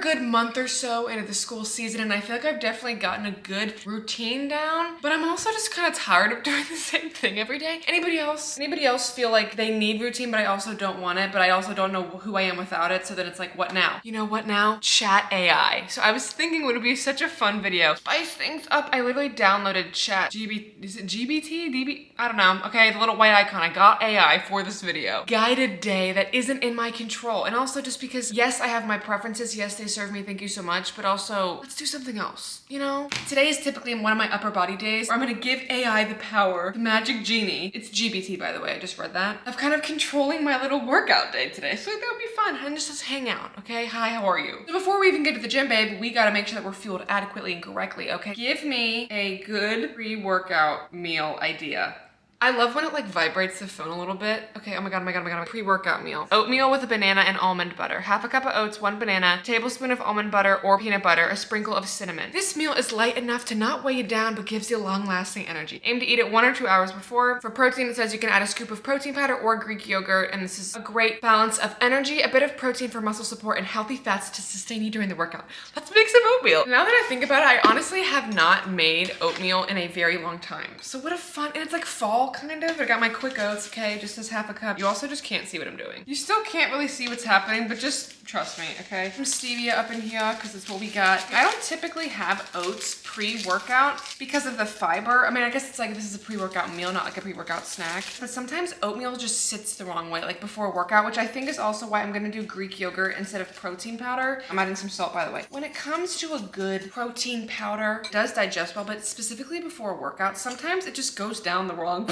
good month or so into the school season, and I feel like I've definitely gotten a good routine down, but I'm also just kind of tired of doing the same thing every day. Anybody else? Anybody else feel like they need routine, but I also don't want it, but I also don't know who I am without it, so then it's like, what now? You know what now? Chat AI. So I was thinking would it be such a fun video. Spice things up. I literally downloaded is it GBT? DB? I don't know. Okay, the little white icon. I got AI for this video. Guided day that isn't in my control. And also just because, yes, I have my preferences. Yes, they serve me. Thank you so much. But also, let's do something else, you know? Today is typically one of my upper body days where I'm gonna give AI the power, the magic genie. It's GBT, by the way. I just read that. Of kind of controlling my little workout day today. So that would be fun. And just let's hang out, okay? Hi, how are you? So before we even get to the gym, babe, we gotta make sure that we're fueled adequately and correctly, okay? Give me a good pre-workout meal idea. I love when it like vibrates the phone a little bit. Okay, oh my god, oh my god, oh my god. Pre-workout meal. Oatmeal with a banana and almond butter. Half a cup of oats, 1 banana, tablespoon of almond butter or peanut butter, a sprinkle of cinnamon. This meal is light enough to not weigh you down, but gives you long-lasting energy. Aim to eat it 1 or 2 hours before. For protein, it says you can add a scoop of protein powder or Greek yogurt, and this is a great balance of energy, a bit of protein for muscle support, and healthy fats to sustain you during the workout. Let's make some oatmeal. Now that I think about it, I honestly have not made oatmeal in a very long time. So what a fun, and it's like fall kind of. I got my quick oats, okay, just as half a cup. You also just can't see what I'm doing. You still can't really see what's happening, but just trust me, okay? Some stevia up in here, because that's what we got. I don't typically have oats pre-workout because of the fiber. I mean, I guess it's like this is a pre-workout meal, not like a pre-workout snack. But sometimes oatmeal just sits the wrong way, like before a workout, which I think is also why I'm gonna do Greek yogurt instead of protein powder. I'm adding some salt, by the way. When it comes to a good protein powder, it does digest well, but specifically before a workout, sometimes it just goes down the wrong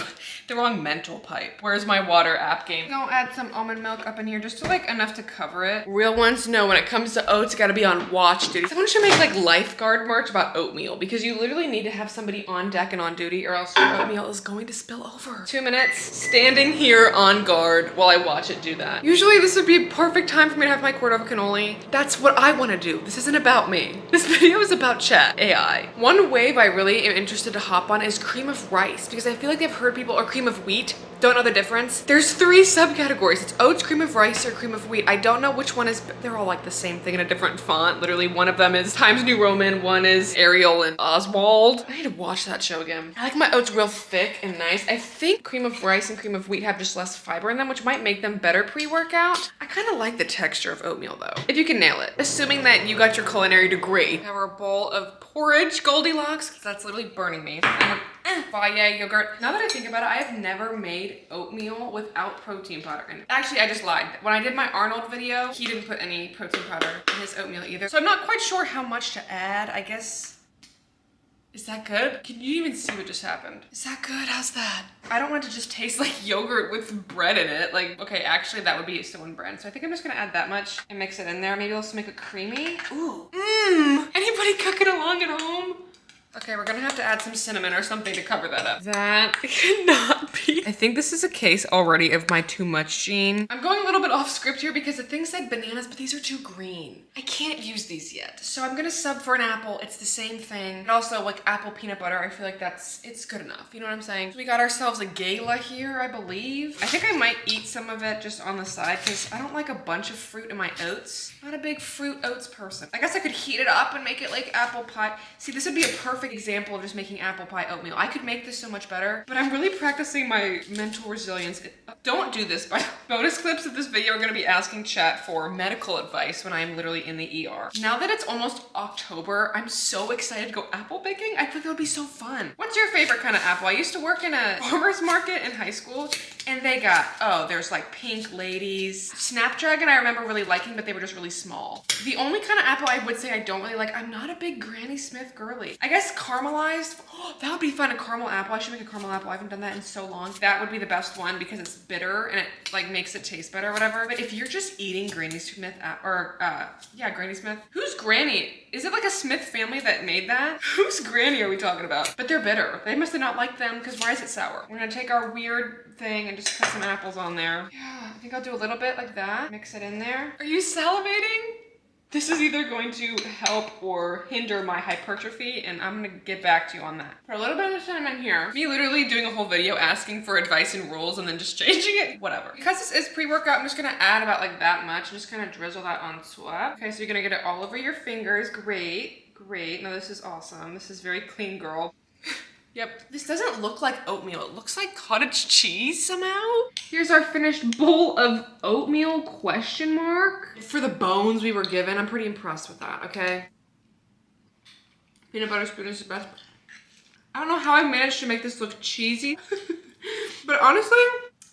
mental pipe. Where's my water app game? I'll add some almond milk up in here just to like enough to cover it. Real ones know when it comes to oats, gotta be on watch duty. Someone should make like lifeguard merch about oatmeal because you literally need to have somebody on deck and on duty or else your oatmeal is going to spill over. 2 minutes standing here on guard while I watch it do that. Usually this would be a perfect time for me to have my Cordova cannoli. That's what I want to do. This isn't about me. This video is about chat AI. One wave I really am interested to hop on is cream of rice because I feel like I've heard people, or cream of wheat, don't know the difference. There's 3 subcategories. It's oats, cream of rice, or cream of wheat. I don't know which one is, they're all like the same thing in a different font. Literally one of them is Times New Roman, one is Arial and Oswald. I need to watch that show again. I like my oats real thick and nice. I think cream of rice and cream of wheat have just less fiber in them, which might make them better pre-workout. I kind of like the texture of oatmeal though, if you can nail it. Assuming that you got your culinary degree. Have our bowl of porridge, Goldilocks, because that's literally burning me. Faya yogurt. Now that I think about it, I have never made oatmeal without protein powder in it. Actually, I just lied. When I did my Arnold video, he didn't put any protein powder in his oatmeal either. So I'm not quite sure how much to add. I guess, is that good? Can you even see what just happened? Is that good? How's that? I don't want it to just taste like yogurt with bread in it. Like, okay, actually that would be still in bread. So I think I'm just gonna add that much and mix it in there. Maybe also make it creamy. Ooh. Anybody cooking along at home? Okay, we're gonna have to add some cinnamon or something to cover that up. That cannot be. I think this is a case already of my too much gene. I'm going a little bit off script here because the thing said bananas, but these are too green. I can't use these yet. So I'm gonna sub for an apple. It's the same thing. And also like apple peanut butter, I feel like it's good enough. You know what I'm saying? So we got ourselves a gala here, I believe. I think I might eat some of it just on the side because I don't like a bunch of fruit in my oats. Not a big fruit oats person. I guess I could heat it up and make it like apple pie. See, this would be a perfect example of just making apple pie oatmeal. I could make this so much better, but I'm really practicing my mental resilience. Don't do this. My bonus clips of this video are gonna be asking chat for medical advice when I'm literally in the ER. Now that it's almost October, I'm so excited to go apple picking. I think that would be so fun. What's your favorite kind of apple? I used to work in a farmer's market in high school, and they got, there's like pink ladies. Snapdragon I remember really liking, but they were just really small. The only kind of apple I would say I don't really like, I'm not a big Granny Smith girly. I guess caramelized, that would be fun, a caramel apple. I should make a caramel apple. I haven't done that in so long. That would be the best one because it's bitter and it like makes it taste better or whatever. But if you're just eating Granny Smith, Granny Smith. Who's Granny? Is it like a Smith family that made that? Whose Granny are we talking about? But they're bitter. They must have not liked them because why is it sour? We're gonna take our weird thing and just put some apples on there. Yeah, I think I'll do a little bit like that. Mix it in there. Are you salivating? This is either going to help or hinder my hypertrophy, and I'm gonna get back to you on that. For a little bit of cinnamon here, me literally doing a whole video asking for advice and rules and then just changing it, whatever. Because this is pre-workout, I'm just gonna add about like that much, just kind of drizzle that on top. Okay, so you're gonna get it all over your fingers. Great, great. Now this is awesome. This is very clean, girl. Yep, this doesn't look like oatmeal. It looks like cottage cheese somehow. Here's our finished bowl of oatmeal, question mark. For the bones we were given, I'm pretty impressed with that, okay? Peanut butter spoon is the best. I don't know how I managed to make this look cheesy, but honestly,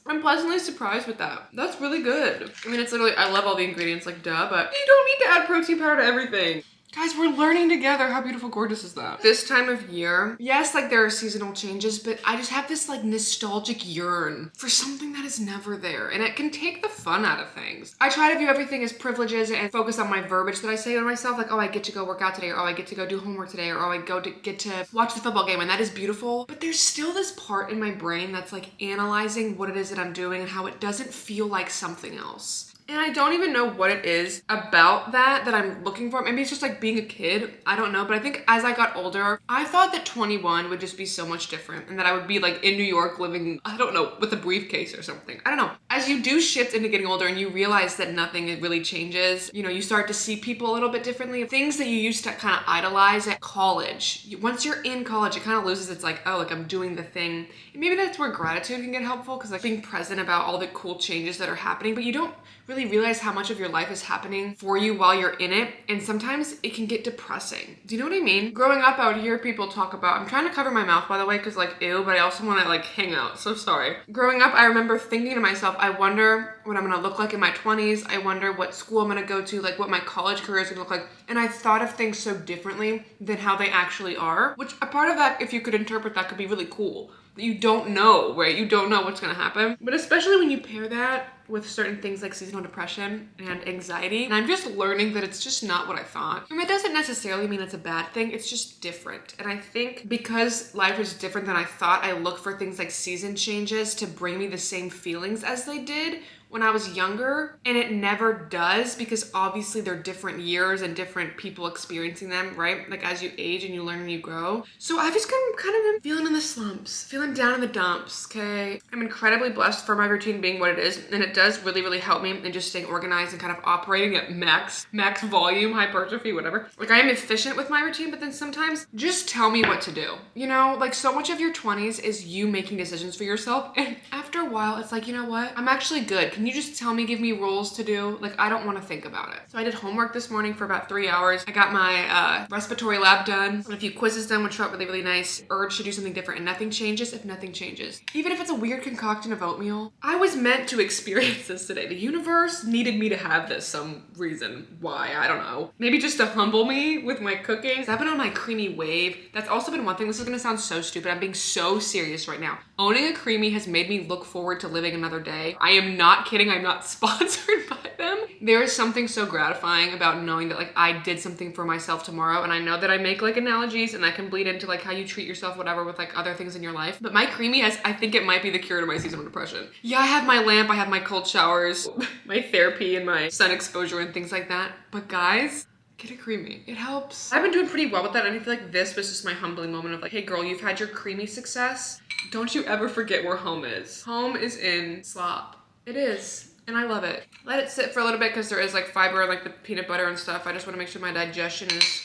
I'm pleasantly surprised with that. That's really good. I mean, it's literally, I love all the ingredients, like duh, but you don't need to add protein powder to everything. Guys, we're learning together. How beautiful, gorgeous is that? This time of year, yes, like there are seasonal changes, but I just have this like nostalgic yearn for something that is never there, and it can take the fun out of things. I try to view everything as privileges and focus on my verbiage that I say to myself, like, oh, I get to go work out today, or oh, I get to go do homework today, or oh, I get to watch the football game, and that is beautiful. But there's still this part in my brain that's like analyzing what it is that I'm doing and how it doesn't feel like something else. And I don't even know what it is about that I'm looking for. Maybe it's just like being a kid. I don't know. But I think as I got older, I thought that 21 would just be so much different and that I would be like in New York living, I don't know, with a briefcase or something. I don't know. As you do shift into getting older and you realize that nothing really changes, you know, you start to see people a little bit differently. Things that you used to kind of idolize at college. Once you're in college, it kind of loses its like, oh, like I'm doing the thing. And maybe that's where gratitude can get helpful, because like being present about all the cool changes that are happening, but you don't really realize how much of your life is happening for you while you're in it, and sometimes it can get depressing. Do you know what I mean? Growing up, I would hear people talk about, I'm trying to cover my mouth by the way, because like ew, but I also want to like hang out, so sorry. Growing up, I remember thinking to myself, I wonder what I'm gonna look like in my 20s, I wonder what school I'm gonna go to, like what my college career is gonna look like, and I thought of things so differently than how they actually are, which a part of that, if you could interpret that, could be really cool. You don't know, right? You don't know what's gonna happen. But especially when you pair that with certain things like seasonal depression and anxiety, and I'm just learning that it's just not what I thought. And that doesn't necessarily mean it's a bad thing, it's just different. And I think because life is different than I thought, I look for things like season changes to bring me the same feelings as they did when I was younger, and it never does, because obviously they're different years and different people experiencing them, right? Like as you age and you learn and you grow. So I've just kind of been feeling in the slumps, feeling down in the dumps, okay? I'm incredibly blessed for my routine being what it is, and it does really, really help me in just staying organized and kind of operating at max volume, hypertrophy, whatever. Like I am efficient with my routine, but then sometimes just tell me what to do. You know, like so much of your 20s is you making decisions for yourself, and after a while, it's like, you know what? I'm actually good. Can you just tell me, give me rules to do? Like, I don't want to think about it. So I did homework this morning for about 3 hours. I got my respiratory lab done and a few quizzes done, which felt really, really nice. Urge to do something different, and nothing changes if nothing changes. Even if it's a weird concoction of oatmeal. I was meant to experience this today. The universe needed me to have this some reason. Why? I don't know. Maybe just to humble me with my cooking. I've been on my creamy wave. That's also been one thing. This is gonna sound so stupid. I'm being so serious right now. Owning a creamy has made me look forward to living another day. I am not kidding. I'm not sponsored by them. There is something so gratifying about knowing that like I did something for myself tomorrow, and I know that I make like analogies and that can bleed into like how you treat yourself, whatever, with like other things in your life. But my creamy has, I think it might be the cure to my seasonal depression. Yeah, I have my lamp, I have my cold showers, my therapy and my sun exposure and things like that. But guys, get a creamy. It helps. I've been doing pretty well with that, and I feel like this was just my humbling moment of like, hey girl, you've had your creamy success. Don't you ever forget where home is. Home is in slop. It is. And I love it. Let it sit for a little bit because there is like fiber and like the peanut butter and stuff. I just want to make sure my digestion is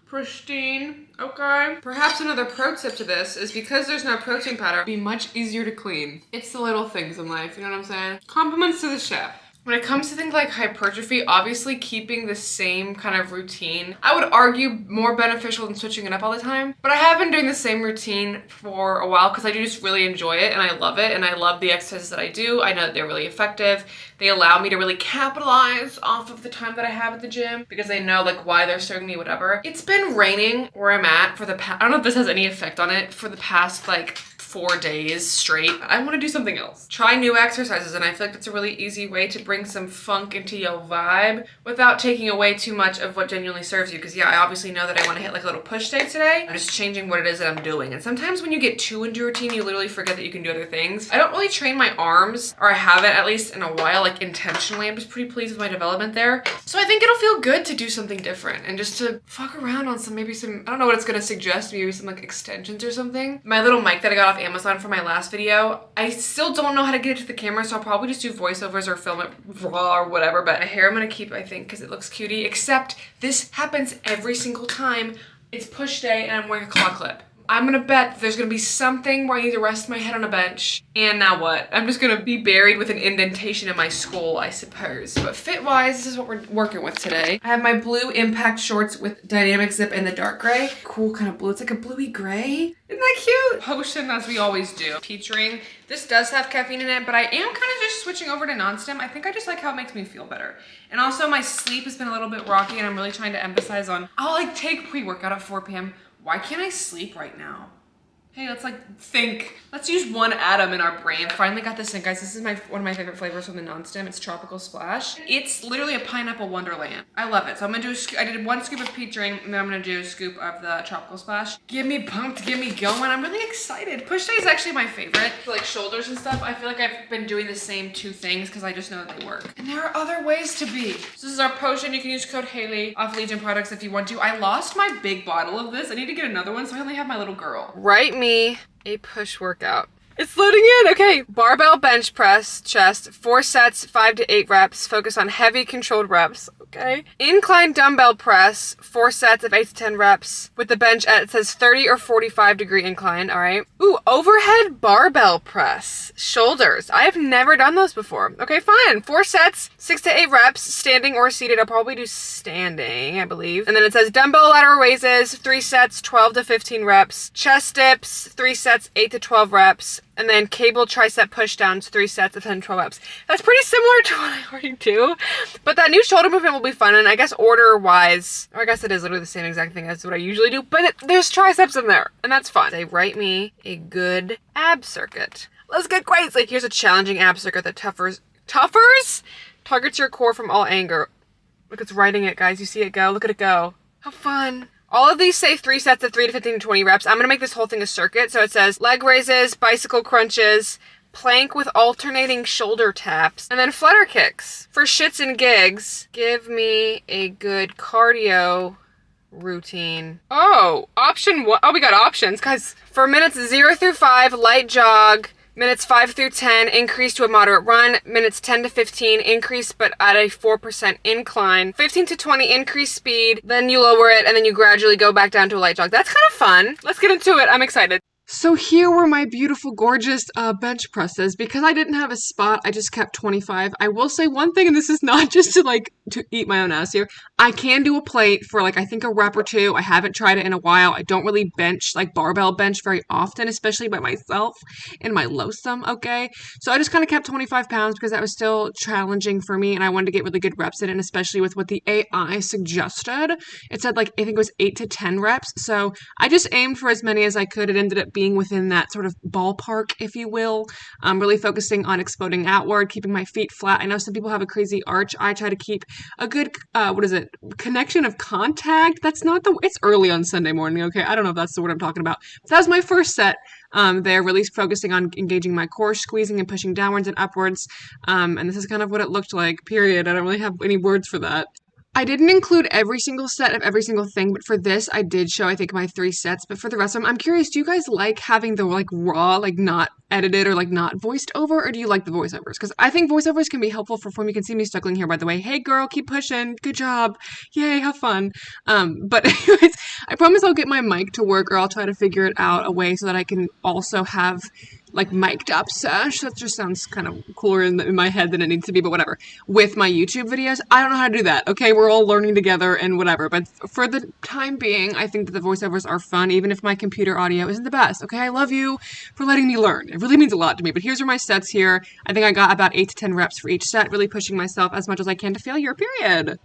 pristine. Okay. Perhaps another pro tip to this is because there's no protein powder, it'd be much easier to clean. It's the little things in life, you know what I'm saying? Compliments to the chef. When it comes to things like hypertrophy, obviously keeping the same kind of routine, I would argue more beneficial than switching it up all the time. But I have been doing the same routine for a while because I do just really enjoy it and I love it, and I love the exercises that I do. I know that they're really effective. They allow me to really capitalize off of the time that I have at the gym because I know like why they're serving me, whatever. It's been raining where I'm at for the past, I don't know if this has any effect on it, for the past like 4 days straight. I want to do something else. Try new exercises, and I feel like that's a really easy way to bring some funk into your vibe without taking away too much of what genuinely serves you. Because yeah, I obviously know that I want to hit like a little push day today. I'm just changing what it is that I'm doing. And sometimes when you get too into routine, you literally forget that you can do other things. I don't really train my arms, or I haven't at least in a while, like intentionally. I'm just pretty pleased with my development there. So I think it'll feel good to do something different and just to fuck around on maybe some, I don't know what it's gonna suggest, maybe some like extensions or something. My little mic that I got off Amazon for my last video, I still don't know how to get it to the camera, so I'll probably just do voiceovers or film it raw or whatever, but my hair I'm gonna keep, I think, because it looks cutie, except this happens every single time it's push day and I'm wearing a claw clip. I'm gonna bet that there's gonna be something where I need to rest my head on a bench, and now what? I'm just gonna be buried with an indentation in my skull, I suppose. But fit-wise, this is what we're working with today. I have my blue impact shorts with dynamic zip in the dark gray. Cool kind of blue, it's like a bluey gray. Isn't that cute? Potion, as we always do. Peach ring. This does have caffeine in it, but I am kind of just switching over to non-stim. I think I just like how it makes me feel better. And also my sleep has been a little bit rocky, and I'm really trying to emphasize on, I'll like take pre-workout at 4 p.m. Why can't I sleep right now? Hey, let's like think. Let's use one atom in our brain. Finally got this in, guys. This is one of my favorite flavors from the non-stim. It's Tropical Splash. It's literally a pineapple wonderland. I love it. So I'm gonna do I did 1 scoop of peach ring, and then I'm gonna do a scoop of the Tropical Splash. Get me pumped, get me going. I'm really excited. Push day is actually my favorite. For like shoulders and stuff, I feel like I've been doing the same 2 things because I just know that they work. And there are other ways to be. So this is our potion. You can use code Haley off Legion products if you want to. I lost my big bottle of this. I need to get another one, so I only have my little girl. Write me a push workout. It's loading in. Okay. Barbell bench press, chest, 4 sets, 5 to 8 reps. Focus on heavy controlled reps. Okay. Incline dumbbell press, 4 sets of 8 to 10 reps with the bench at, it says 30 or 45 degree incline. All right. Ooh, overhead barbell press, shoulders. I have never done those before. Okay, fine. 4 sets, 6 to 8 reps, standing or seated. I'll probably do standing, I believe. And then it says dumbbell lateral raises, 3 sets, 12 to 15 reps, chest dips, 3 sets, 8 to 12 reps. And then cable tricep push downs, 3 sets of 10 to 12 reps. That's pretty similar to what I already do. But that new shoulder movement will be fun. And I guess order wise, or I guess it is literally the same exact thing as what I usually do. But there's triceps in there. And that's fun. They write me a good ab circuit. Let's get crazy. Here's a challenging ab circuit that tuffers? Targets your core from all anger. Look, it's writing it, guys. You see it go? Look at it go. How fun. All of these say 3 sets of 3 to 15 to 20 reps. I'm going to make this whole thing a circuit. So it says leg raises, bicycle crunches, plank with alternating shoulder taps, and then flutter kicks. For shits and gigs, give me a good cardio routine. Oh, option 1. Oh, we got options. Guys, for minutes 0 through 5, light jog. Minutes 5 through 10, increase to a moderate run. Minutes 10 to 15, increase but at a 4% incline. 15 to 20, increase speed. Then you lower it, and then you gradually go back down to a light jog. That's kind of fun. Let's get into it. I'm excited. So here were my beautiful, gorgeous bench presses. Because I didn't have a spot, I just kept 25. I will say one thing, and this is not just to eat my own ass here. I can do a plate for I think a rep or 2. I haven't tried it in a while. I don't really bench, barbell bench very often, especially by myself in my lowsome, okay? So I just kind of kept 25 pounds because that was still challenging for me, and I wanted to get really good reps in it, and especially with what the AI suggested. It said I think it was 8 to 10 reps. So I just aimed for as many as I could. It ended up being within that sort of ballpark, if you will. Really focusing on exploding outward, keeping my feet flat. I know some people have a crazy arch. I try to keep a good, connection of contact. That's not it's early on Sunday morning, okay? I don't know if that's the word I'm talking about. But that was my first set there, really focusing on engaging my core, squeezing and pushing downwards and upwards. And this is kind of what it looked like, period. I don't really have any words for that. I didn't include every single set of every single thing, but for this, I did show, I think, my 3 sets. But for the rest of them, I'm curious, do you guys like having the, raw, not edited or, not voiced over, or do you like the voiceovers? Because I think voiceovers can be helpful for form. You can see me struggling here, by the way. Hey, girl, keep pushing. Good job. Yay, have fun. But anyways, I promise I'll get my mic to work, or I'll try to figure it out a way so that I can also have mic'd up sesh. That just sounds kind of cooler in my head than it needs to be, but whatever. With my YouTube videos, I don't know how to do that, okay? We're all learning together and whatever, but for the time being, I think that the voiceovers are fun, even if my computer audio isn't the best, okay? I love you for letting me learn. It really means a lot to me, but here's my sets here. I think I got about 8 to 10 reps for each set, really pushing myself as much as I can to failure, period.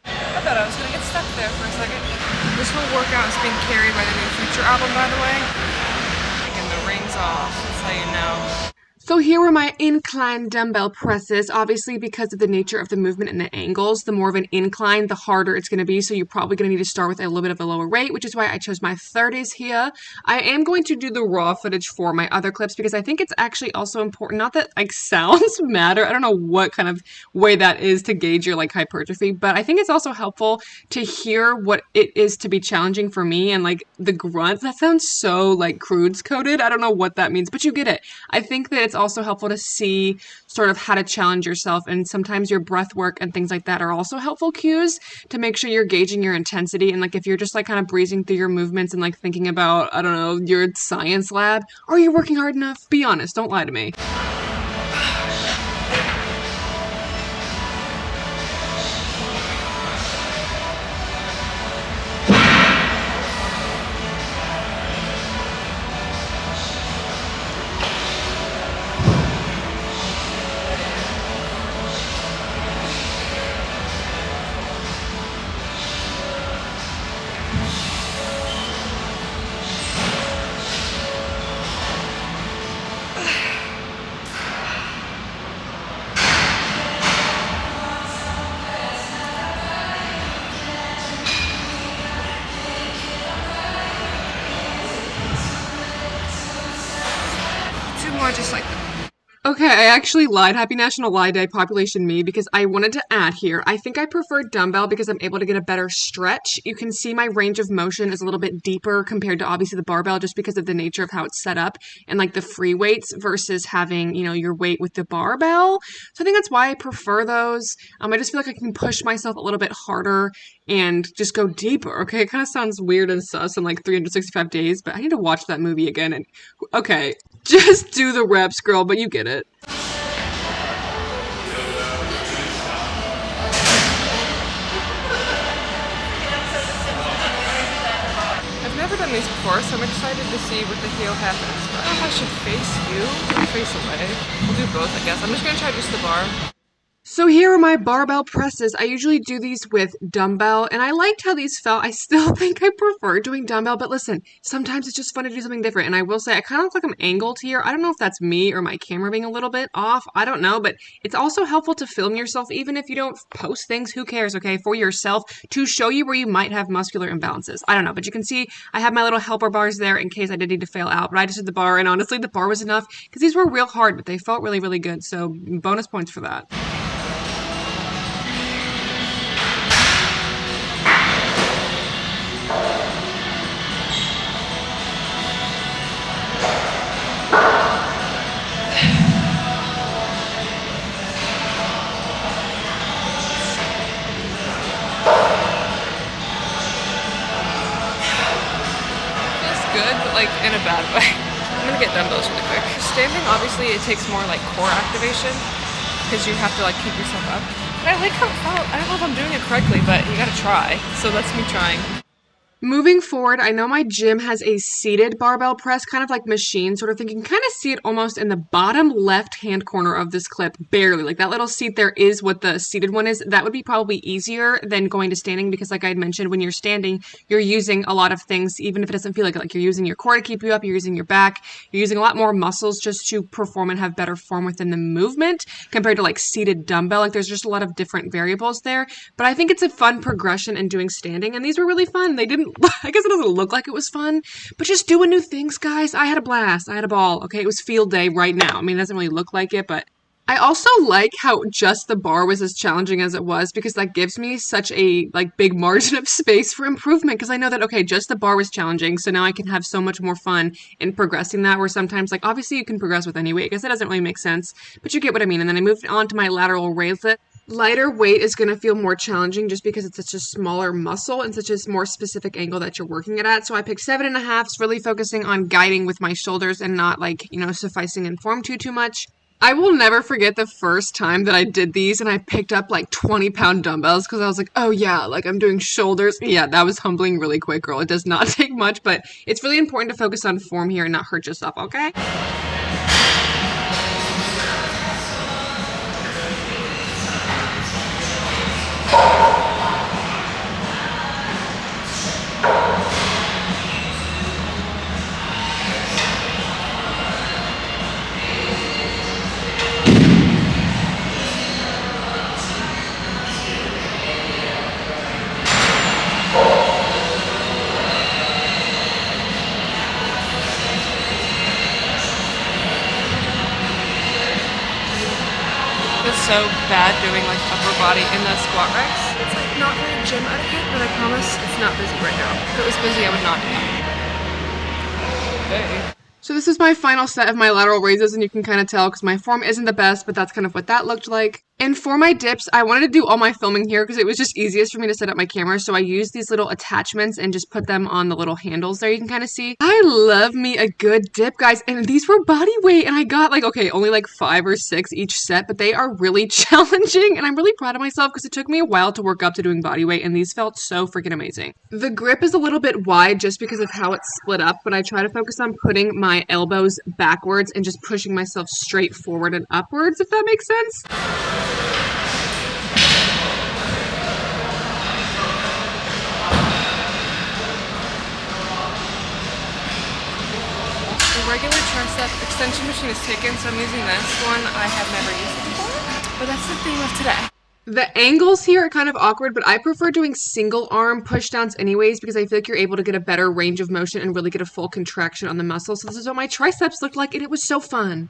I thought I was gonna get stuck there for a second. This whole workout is being carried by the new Future album, by the way. In the rings off. That's how you know. So here are my incline dumbbell presses. Obviously, because of the nature of the movement and the angles, the more of an incline, the harder it's going to be. So you're probably going to need to start with a little bit of a lower rate, which is why I chose my 30s here. I am going to do the raw footage for my other clips because I think it's actually also important. Not that like sounds matter. I don't know what kind of way that is to gauge your like hypertrophy, but I think it's also helpful to hear what it is to be challenging for me and like the grunts. That sounds so like crudes coded. I don't know what that means, but you get it. I think that it's also helpful to see sort of how to challenge yourself, and sometimes your breath work and things like that are also helpful cues to make sure you're gauging your intensity. And like if you're just like kind of breezing through your movements and like thinking about, I don't know, your science lab, are you working hard enough? Be honest, don't lie to me. Two more just like Okay, I actually lied. Happy National Lie Day, population me, because I wanted to add here. I think I prefer dumbbell because I'm able to get a better stretch. You can see my range of motion is a little bit deeper compared to obviously the barbell just because of the nature of how it's set up and like the free weights versus having, you know, your weight with the barbell. So I think that's why I prefer those. I just feel like I can push myself a little bit harder and just go deeper. Okay, it kind of sounds weird and sus in like 365 days, but I need to watch that movie again. And okay, just do the reps, girl, but you get it. I've never done these before, so I'm excited to see what the heel happens. But I don't know if I should face you or face away. We'll do both, I guess. I'm just gonna try just the bar. So here are my barbell presses. I usually do these with dumbbell, and I liked how these felt. I still think I prefer doing dumbbell, but listen, sometimes it's just fun to do something different. And I will say, I kind of look like I'm angled here. I don't know if that's me or my camera being a little bit off. I don't know, but it's also helpful to film yourself, even if you don't post things. Who cares, okay? For yourself, to show you where you might have muscular imbalances. I don't know, but you can see I have my little helper bars there in case I did need to fail out. But I just did the bar, and honestly, the bar was enough because these were real hard, but they felt really, really good. So bonus points for that. Good, but like in a bad way. I'm gonna get dumbbells really quick. Standing, obviously, it takes more like core activation because you have to like keep yourself up. But I like how it felt. I don't know if I'm doing it correctly, but you gotta try. So that's me trying. Moving forward, I know my gym has a seated barbell press, kind of like machine sort of thing. You can kind of see it almost in the bottom left-hand corner of this clip, barely. Like that little seat there is what the seated one is. That would be probably easier than going to standing because like I had mentioned, when you're standing, you're using a lot of things, even if it doesn't feel like it. Like you're using your core to keep you up, you're using your back, you're using a lot more muscles just to perform and have better form within the movement compared to like seated dumbbell. Like there's just a lot of different variables there. But I think it's a fun progression in doing standing, and these were really fun. They didn't I guess it doesn't look like it was fun, but just doing new things, guys. I had a blast. I had a ball. Okay, it was field day right now. I mean, it doesn't really look like it, but I also like how just the bar was as challenging as it was because that gives me such a like big margin of space for improvement because I know that okay, just the bar was challenging, so now I can have so much more fun in progressing that where sometimes like obviously you can progress with any weight because it doesn't really make sense, but you get what I mean. And then I moved on to my lateral raise it. Lighter weight is going to feel more challenging just because it's such a smaller muscle and such a more specific angle that you're working it at. So I picked 7.5s, really focusing on guiding with my shoulders and not like, you know, sufficing in form too much. I will never forget the first time that I did these and I picked up like 20-pound dumbbells because I was like, oh yeah, like I'm doing shoulders. Yeah, that was humbling really quick, girl. It does not take much, but it's really important to focus on form here and not hurt yourself, okay? so bad doing like upper body in the squat racks. It's like not very gym etiquette, but I promise it's not busy right now. If it was busy, I would not do that. Okay. So this is my final set of my lateral raises, and you can kind of tell because my form isn't the best, but that's kind of what that looked like. And for my dips, I wanted to do all my filming here because it was just easiest for me to set up my camera. So I used these little attachments and just put them on the little handles there. You can kind of see. I love me a good dip, guys. And these were body weight. And I got like, okay, only like 5 or 6 each set, but they are really challenging. And I'm really proud of myself because it took me a while to work up to doing body weight. And these felt so freaking amazing. The grip is a little bit wide just because of how it's split up. But I try to focus on putting my elbows backwards and just pushing myself straight forward and upwards, if that makes sense. Regular tricep extension machine is taken, so I'm using this one. I have never used it before, but that's the theme of today. The angles here are kind of awkward, but I prefer doing single arm pushdowns anyways because I feel like you're able to get a better range of motion and really get a full contraction on the muscle. So this is what my triceps looked like, and it was so fun.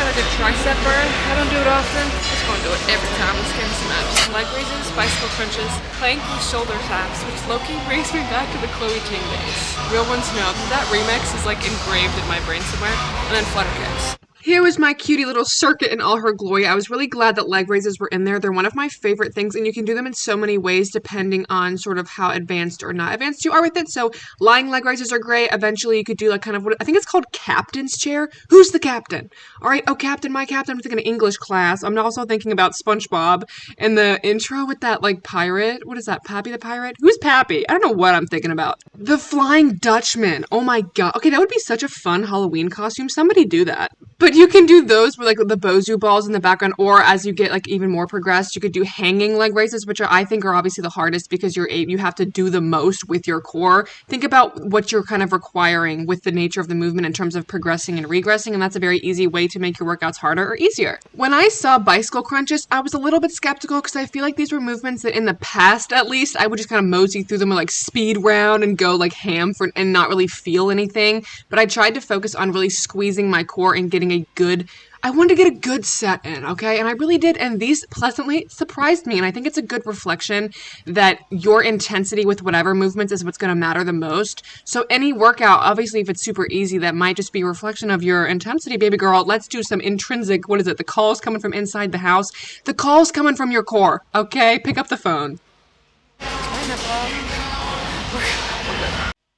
A tricep burn. I don't do it often. Just gonna do it every time. Let's get some abs. Leg raises, bicycle crunches, plank with shoulder taps, which low-key brings me back to the Chloe Ting days. Real ones know that remix is like engraved in my brain somewhere. And then flutter kicks. Here was my cutie little circuit in all her glory. I was really glad that leg raises were in there. They're one of my favorite things, and you can do them in so many ways depending on sort of how advanced or not advanced you are with it. So lying leg raises are great. Eventually you could do like kind of what I think it's called captain's chair. Who's the captain? All right, oh captain, my captain. I'm thinking English class. I'm also thinking about SpongeBob and the intro with that like pirate. What is that? Pappy the pirate? Who's Pappy? I don't know what I'm thinking about. The Flying Dutchman. Oh my god. Okay, that would be such a fun Halloween costume. Somebody do that. But you can do those with like the Bozu balls in the background, or as you get like even more progressed, you could do hanging leg raises, which I think are obviously the hardest because you have to do the most with your core. Think about what you're kind of requiring with the nature of the movement in terms of progressing and regressing, and that's a very easy way to make your workouts harder or easier. When I saw bicycle crunches, I was a little bit skeptical because I feel like these were movements that in the past, at least, I would just kind of mosey through them with like speed round and go like ham for and not really feel anything. But I tried to focus on really squeezing my core and getting I wanted to get a good set in, okay? And I really did, and these pleasantly surprised me, and I think it's a good reflection that your intensity with whatever movements is what's going to matter the most. So any workout, obviously if it's super easy, that might just be a reflection of your intensity, baby girl. Let's do some intrinsic, what is it? The call's coming from inside the house. The call's coming from your core, okay? Pick up the phone.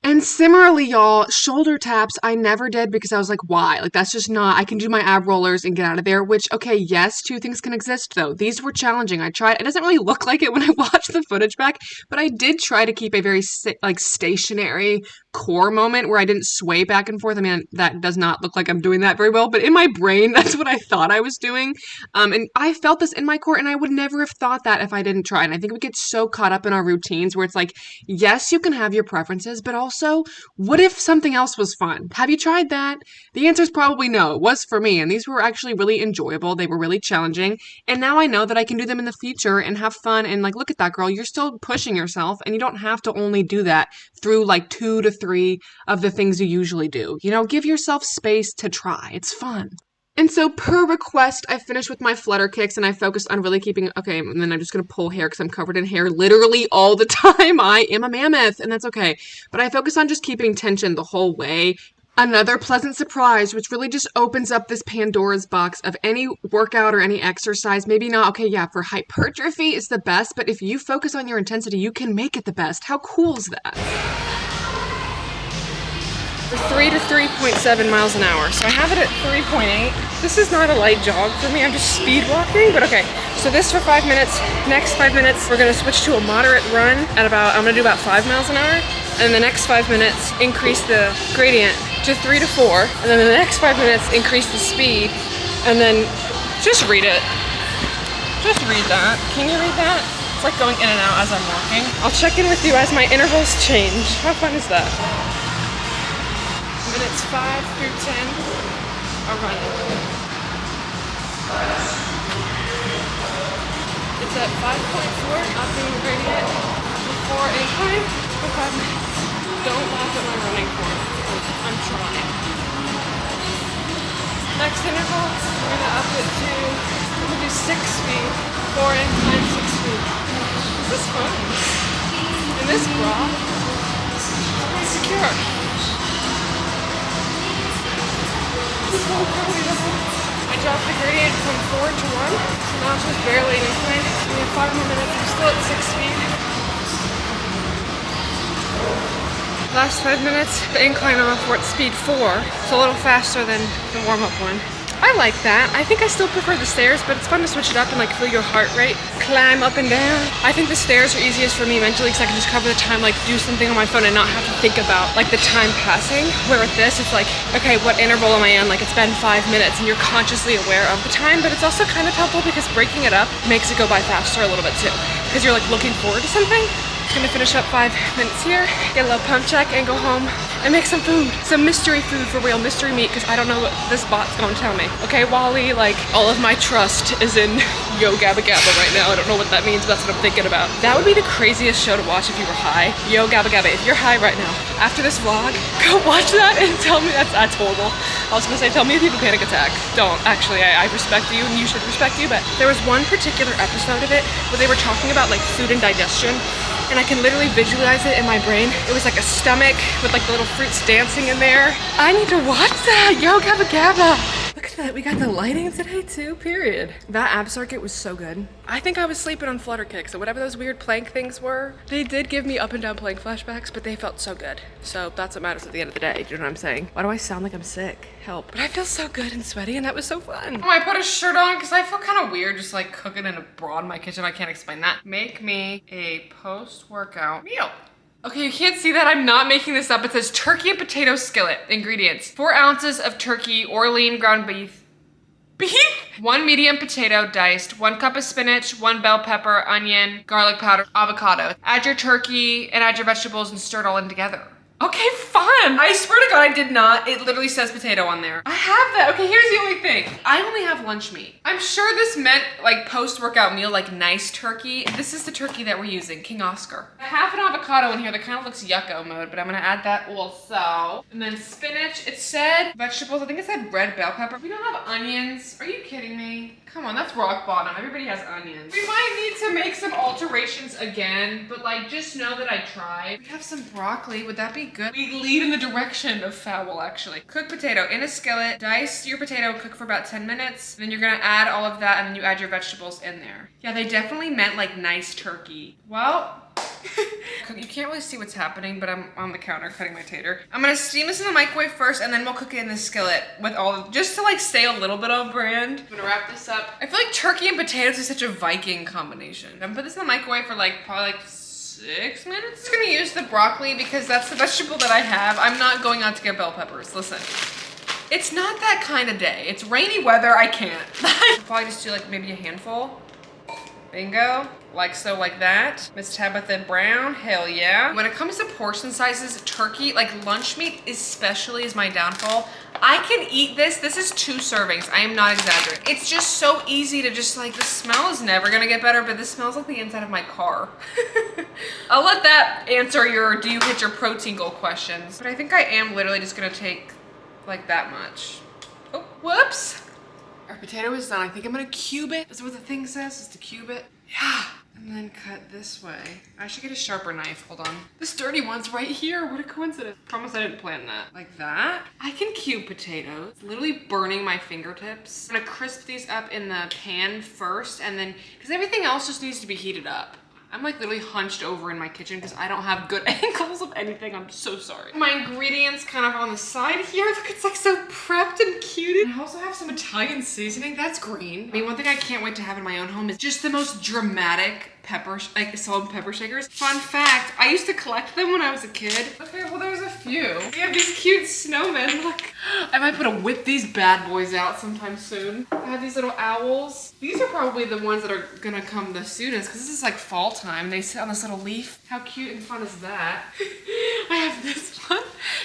And similarly, y'all, shoulder taps, I never did because I was like, why? Like, that's just not, I can do my ab rollers and get out of there, which, okay, yes, two things can exist, though. These were challenging. I tried, it doesn't really look like it when I watch the footage back, but I did try to keep a very, stationary core moment where I didn't sway back and forth. I mean, that does not look like I'm doing that very well, but in my brain, that's what I thought I was doing. And I felt this in my core, and I would never have thought that if I didn't try. And I think we get so caught up in our routines where it's like, yes, you can have your preferences, but also, what if something else was fun? Have you tried that? The answer is probably no. It was for me, and these were actually really enjoyable. They were really challenging, and now I know that I can do them in the future and have fun, and like, look at that, girl. You're still pushing yourself, and you don't have to only do that through like 2 to 3 of the things you usually do. You know, give yourself space to try. It's fun. And so per request, I finished with my flutter kicks and I focused on really keeping, okay, and then I'm just going to pull hair because I'm covered in hair literally all the time. I am a mammoth and that's okay. But I focused on just keeping tension the whole way. Another pleasant surprise, which really just opens up this Pandora's box of any workout or any exercise. Maybe not, okay, yeah, for hypertrophy is the best, but if you focus on your intensity, you can make it the best. How cool is that? For 3 to 3.7 miles an hour. So I have it at 3.8. This is not a light jog for me. I'm just speed walking, but okay. So this for 5 minutes. Next 5 minutes, we're gonna switch to a moderate run at I'm gonna do about 5 miles an hour. And the next 5 minutes, increase the gradient to 3 to 4. And then the next 5 minutes, increase the speed. And then just read it. Just read that. Can you read that? It's like going in and out as I'm walking. I'll check in with you as my intervals change. How fun is that? Minutes 5 through 10 are running. It's at 5.4, upping the gradient before incline for 5 minutes. Don't laugh at my running form. I'm trying. Next interval, we're gonna up it to, we're gonna do 6 speed, 4 incline, 6 speed. This is fun. And this bra is pretty secure. I dropped the gradient from 4 to 1, so now it's just barely an incline. We have 5 more minutes, I'm still at 6 speed. Last 5 minutes, the incline I'm for at speed 4, so a little faster than the warm-up one. I like that. I think I still prefer the stairs, but it's fun to switch it up and like feel your heart rate climb up and down. I think the stairs are easiest for me mentally because I can just cover the time, like do something on my phone and not have to think about like the time passing. Where with this, it's like, okay, what interval am I in? Like it's been 5 minutes and you're consciously aware of the time, but it's also kind of helpful because breaking it up makes it go by faster a little bit too. Because you're like looking forward to something. Gonna finish up 5 minutes here, get a little pump check, and go home and make some food. Some mystery food for real, mystery meat, because I don't know what this bot's gonna tell me. Okay, Wally, like, all of my trust is in Yo Gabba Gabba right now. I don't know what that means, but that's what I'm thinking about. That would be the craziest show to watch if you were high. Yo Gabba Gabba, if you're high right now, after this vlog, go watch that and tell me that's horrible. I was gonna say, tell me if you have a panic attack. Don't, actually, I respect you and you should respect you, but there was one particular episode of it where they were talking about like food and digestion. And I can literally visualize it in my brain. It was like a stomach with like the little fruits dancing in there. I need to watch that. Yo Gabba Gabba. Look at that. We got the lighting today too, period. That ab circuit was so good. I think I was sleeping on flutter kicks, so whatever those weird plank things were, they did give me up and down plank flashbacks, but they felt so good. So that's what matters at the end of the day. Do you know what I'm saying? Why do I sound like I'm sick? Help. But I feel so good and sweaty and that was so fun. Oh, I put a shirt on because I feel kind of weird just like cooking in a bra in my kitchen. I can't explain that. Make me a post-workout meal. Okay, you can't see that. I'm not making this up. It says turkey and potato skillet. Ingredients: 4 ounces of turkey or lean ground beef. 1 medium potato diced, 1 cup of spinach, 1 bell pepper, onion, garlic powder, avocado. Add your turkey and add your vegetables and stir it all in together. Okay, fun. I swear to God, I did not. It literally says potato on there. I have that. Okay, here's the only thing. I only have lunch meat. I'm sure this meant like post-workout meal, like nice turkey. This is the turkey that we're using, King Oscar. I have an avocado in here that kind of looks yucco mode, but I'm gonna add that also. And then spinach. It said vegetables. I think it said red bell pepper. We don't have onions. Are you kidding me? Come on, that's rock bottom. Everybody has onions. We might need to make some alterations again, but like just know that I tried. We have some broccoli. Would that be good? We lead in the direction of foul, actually. Cook potato in a skillet. Dice your potato, cook for about 10 minutes. Then you're gonna add all of that and then you add your vegetables in there. Yeah, they definitely meant like nice turkey. Well, you can't really see what's happening, but I'm on the counter cutting my tater. I'm gonna steam this in the microwave first and then we'll cook it in the skillet with all of, just to like stay a little bit on brand. I'm gonna wrap this up. I feel like turkey and potatoes is such a Viking combination. I'm gonna put this in the microwave for like probably like 6 minutes. I'm gonna use the broccoli because that's the vegetable that I have. I'm not going out to get bell peppers. Listen, it's not that kind of day. It's rainy weather, I can't. I'll probably just do like maybe a handful. Bingo. Like so, like that. Miss Tabitha Brown, hell yeah. When it comes to portion sizes, turkey, like lunch meat especially, is my downfall. I can eat this. This is 2 servings. I am not exaggerating. It's just so easy to just like, the smell is never gonna get better, but this smells like the inside of my car. I'll let that answer your, do you hit your protein goal questions. But I think I am literally just gonna take like that much. Oh, whoops. Our potato is done. I think I'm gonna cube it. Is what the thing says, is to cube it. Yeah. And then cut this way. I should get a sharper knife, hold on. The sturdy one's right here, what a coincidence. Promise I didn't plan that. Like that. I can cube potatoes. It's literally burning my fingertips. I'm gonna crisp these up in the pan first and then, because everything else just needs to be heated up. I'm like literally hunched over in my kitchen because I don't have good angles of anything. I'm so sorry. My ingredients kind of on the side here. Look, it's like so prepped and cute. I also have some Italian seasoning. That's green. I mean, one thing I can't wait to have in my own home is just the most dramatic pepper, like salt and pepper shakers. Fun fact, I used to collect them when I was a kid. Okay, well there's a few. We have these cute snowmen. Look, I might put a whip these bad boys out sometime soon. I have these little owls. These are probably the ones that are gonna come the soonest because this is like fall time. They sit on this little leaf. How cute and fun is that? I have this one.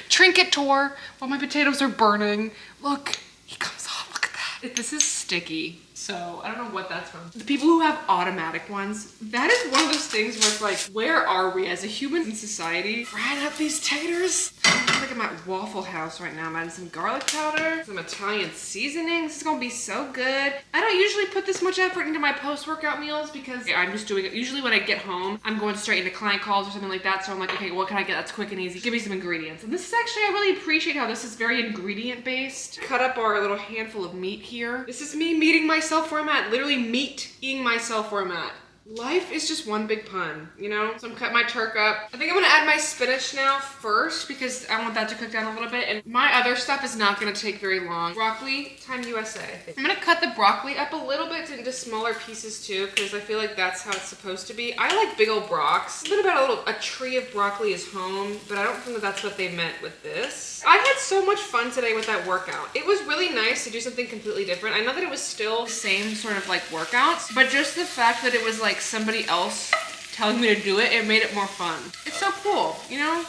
Trinket tour while my potatoes are burning. Look, he comes off. Look at that. This is sticky, so I don't know what that's from. The people who have automatic ones, that is one of those things where it's like, where are we as a human in society? Frying up these taters. I feel like I'm at Waffle House right now. I'm adding some garlic powder, some Italian seasonings. This is gonna be so good. I don't usually put this much effort into my post-workout meals because I'm just doing it. Usually when I get home, I'm going straight into client calls or something like that. So I'm like, okay, what can I get that's quick and easy? Give me some ingredients. And this is actually, I really appreciate how this is very ingredient based. Cut up our little handful of meat here. This is me meeting myself where I'm at. Literally meat-ing myself where I'm at. Life is just one big pun, you know? So I'm cutting my turk up. I think I'm gonna add my spinach now first because I want that to cook down a little bit. And my other stuff is not gonna take very long. Broccoli, time USA. I'm gonna cut the broccoli up a little bit into smaller pieces too because I feel like that's how it's supposed to be. I like big old brocks. Something about a tree of broccoli is home, but I don't think that that's what they meant with this. I had so much fun today with that workout. It was really nice to do something completely different. I know that it was still the same sort of like workouts, but just the fact that it was like somebody else telling me to do it, it made it more fun. It's so cool, you know?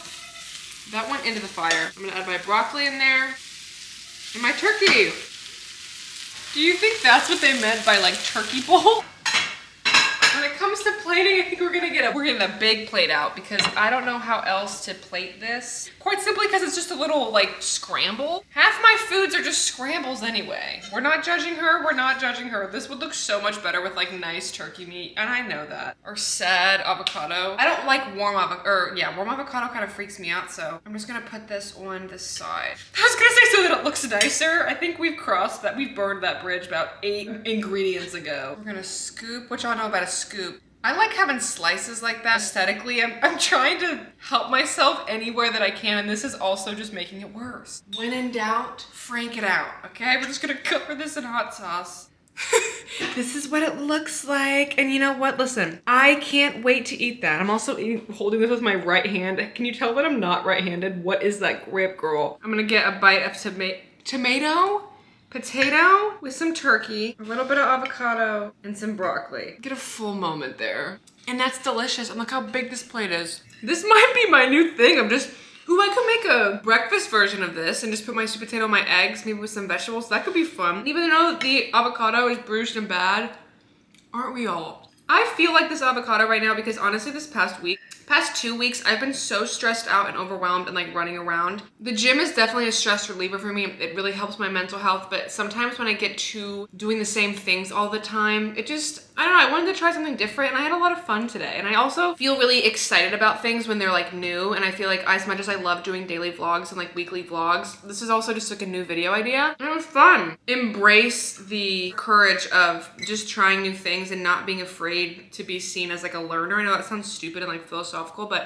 That went into the fire. I'm gonna add my broccoli in there and my turkey. Do you think that's what they meant by like turkey bowl? When it comes to plating, I think we're getting a big plate out because I don't know how else to plate this. Quite simply because it's just a little like scramble. Half my foods are just scrambles anyway. We're not judging her, we're not judging her. This would look so much better with like nice turkey meat, and I know that. Or sad avocado. I don't like warm avocado kind of freaks me out, so I'm just gonna put this on this side. I was gonna say so that it looks nicer. I think we've burned that bridge about 8 ingredients ago. We're gonna scoop, what y'all know about a scoop? I like having slices like that aesthetically. I'm trying to help myself anywhere that I can, and this is also just making it worse. When in doubt, frank it out, okay? We're just gonna cover this in hot sauce. This is what it looks like, and you know what? Listen, I can't wait to eat that. I'm also holding this with my right hand. Can you tell that I'm not right-handed? What is that grip, girl? I'm gonna get a bite of potato with some turkey, a little bit of avocado, and some broccoli. Get a full moment there. And that's delicious. And look how big this plate is. This might be my new thing. I could make a breakfast version of this and just put my sweet potato, my eggs, maybe with some vegetables. That could be fun. Even though the avocado is bruised and bad, aren't we all? I feel like this avocado right now because honestly this past 2 weeks, I've been so stressed out and overwhelmed and like running around. The gym is definitely a stress reliever for me. It really helps my mental health, but sometimes when I get to doing the same things all the time, I don't know, I wanted to try something different and I had a lot of fun today. And I also feel really excited about things when they're like new. And I feel like as much as I love doing daily vlogs and like weekly vlogs, this is also just like a new video idea. And it was fun. Embrace the courage of just trying new things and not being afraid to be seen as like a learner. I know that sounds stupid and like philosophical,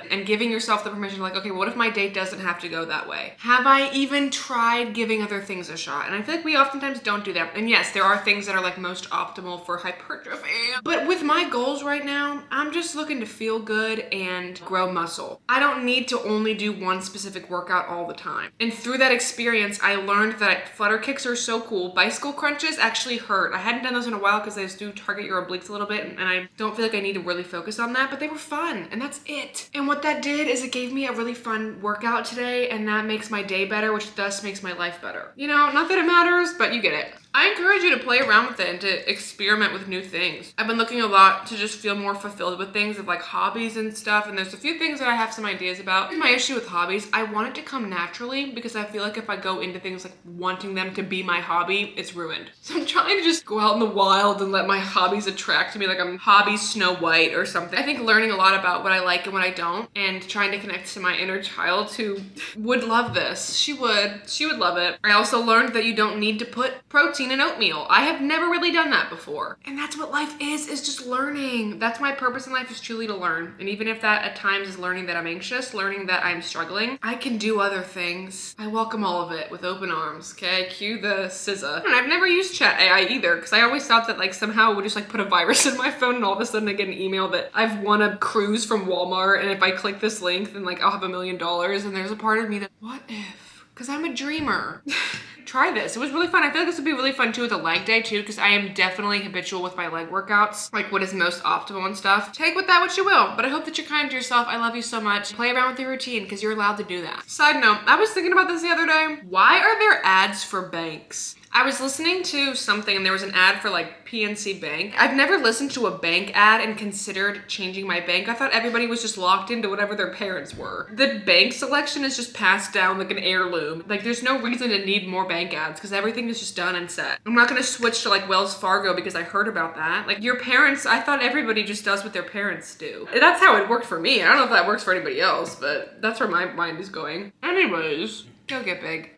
and giving yourself the permission to like, okay, what if my day doesn't have to go that way? Have I even tried giving other things a shot? And I feel like we oftentimes don't do that. And yes, there are things that are like most optimal for hypertrophy. But with my goals right now, I'm just looking to feel good and grow muscle. I don't need to only do one specific workout all the time. And through that experience, I learned that flutter kicks are so cool. Bicycle crunches actually hurt. I hadn't done those in a while because they just do target your obliques a little bit, and I don't feel like I need to really focus on that, but they were fun, and that's it. And what that did is it gave me a really fun workout today, and that makes my day better, which thus makes my life better. You know, not that it matters, but you get it. I encourage you to play around with it and to experiment with new things. I've been looking a lot to just feel more fulfilled with things of like hobbies and stuff, and there's a few things that I have some ideas about. Here's my issue with hobbies. I want it to come naturally because I feel like if I go into things like wanting them to be my hobby, it's ruined. So I'm trying to just go out in the wild and let my hobbies attract me like I'm hobby Snow White or something. I think learning a lot about what I like and what I don't and trying to connect to my inner child who would love this. She would love it. I also learned that you don't need to put protein in oatmeal. I have never really done that before. And that's what life is just learning. That's my purpose in life, is truly to learn. And even if that at times is learning that I'm anxious, learning that I'm struggling, I can do other things. I welcome all of it with open arms, okay? Cue the SZA. And I've never used Chat AI either because I always thought that like somehow it would just like put a virus in my phone and all of a sudden I get an email that I've won a cruise from Walmart, and if I click this link then like I'll have $1 million, and there's a part of me that, what if? Because I'm a dreamer. Try this. It was really fun. I feel like this would be really fun too with a leg day too, because I am definitely habitual with my leg workouts, like what is most optimal and stuff. Take with that what you will, but I hope that you're kind to yourself. I love you so much. Play around with your routine because you're allowed to do that. Side note, I was thinking about this the other day. Why are there ads for banks? I was listening to something and there was an ad for like PNC Bank. I've never listened to a bank ad and considered changing my bank. I thought everybody was just locked into whatever their parents were. The bank selection is just passed down like an heirloom. Like there's no reason to need more bank ads because everything is just done and set. I'm not gonna switch to like Wells Fargo because I heard about that. Like your parents, I thought everybody just does what their parents do. That's how it worked for me. I don't know if that works for anybody else, but that's where my mind is going. Anyways, go get big.